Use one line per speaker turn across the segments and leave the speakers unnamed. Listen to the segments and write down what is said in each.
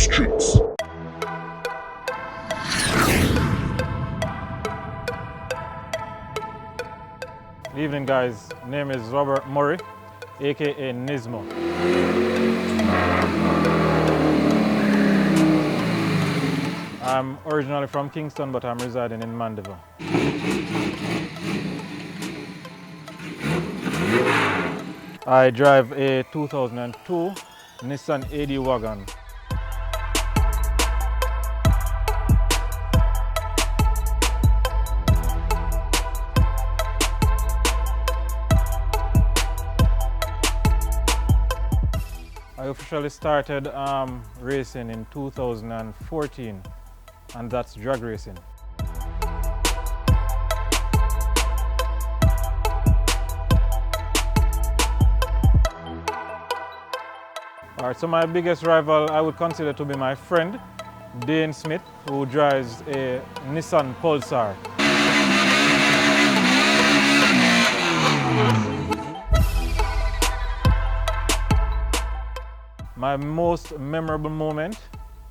streets.
Good evening, guys. Name is Robert Murray, aka Nismo. I'm originally from Kingston, but I'm residing in Mandeville. I drive a 2002 Nissan AD wagon. I officially started racing in 2014, and that's drag racing. All right, so my biggest rival I would consider to be my friend, Dane Smith, who drives a Nissan Pulsar. My most memorable moment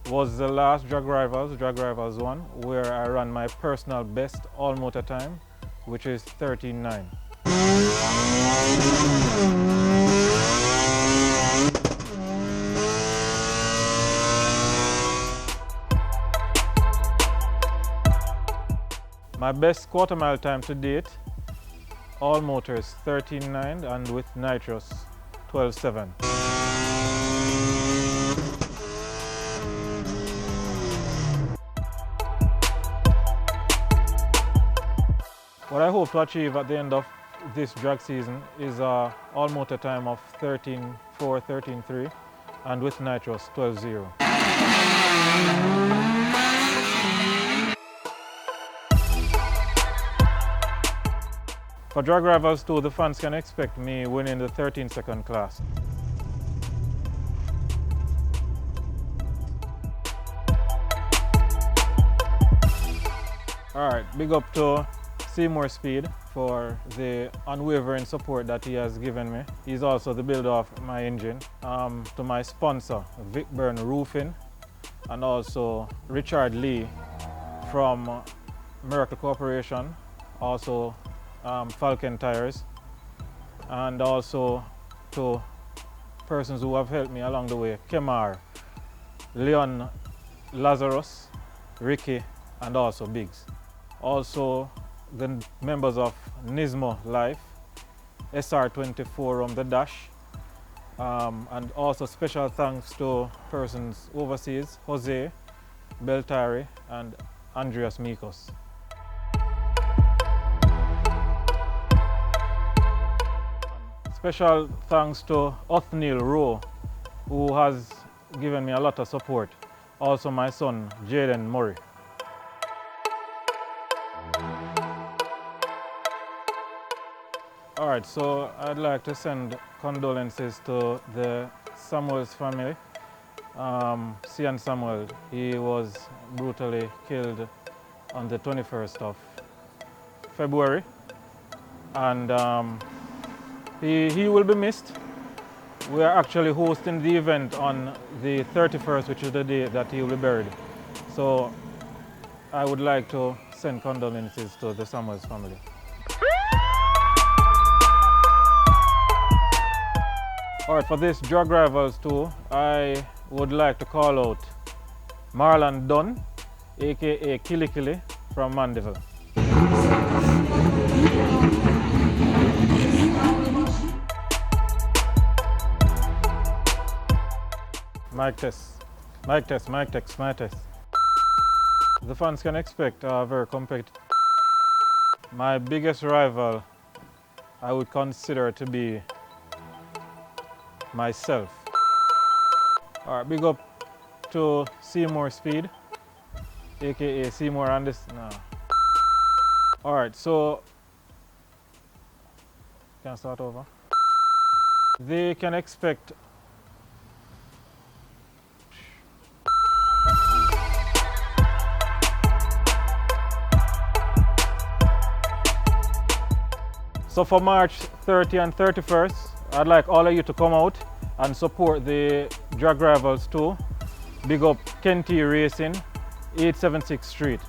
was the last Drag Rivals 1, where I ran my personal best all-motor time, which is 13.9. My best quarter mile time to date, all motors 13.9 and with nitrous 12.7. What I hope to achieve at the end of this drag season is an all-motor time of 13.4, 13.3 and with nitrous 12.0. For Drag Rivals 2, the fans can expect me winning the 13-second class. Alright, big up to Seymour Speed for the unwavering support that he has given me. He's also the builder of my engine. To my sponsor, Vic Byrne Roofing, and also Richard Lee from Miracle Corporation, also Falcon Tires, and also to persons who have helped me along the way, Kemar, Leon, Lazarus, Ricky, and also Biggs. Also the members of Nismo Life, SR24 on the dash, and also special thanks to persons overseas, Jose, Beltari, and Andreas Mikos. Special thanks to Othniel Rowe, who has given me a lot of support. Also my son, Jaden Murray. All right, so I'd like to send condolences to the Samuels family. Cian Samuel, he was brutally killed on the 21st of February. And he will be missed. We are actually hosting the event on the 31st, which is the day that he will be buried. So I would like to send condolences to the Samuels family. All right, for this Drag Rivals 2, I would like to call out Marlon Dunn, aka Killy Killy from Mandeville. Mic test, mic test, mic test, mic test. The fans can expect a very competitive. My biggest rival I would consider to be myself. All right, big up to Seymour Speed, aka Seymour Anderson. Nah. All right, so can I start over? They can expect So for March 30 and 31st, I'd like all of you to come out and support the Drag Rivals 2 Big up Kenty Racing, 876 Street.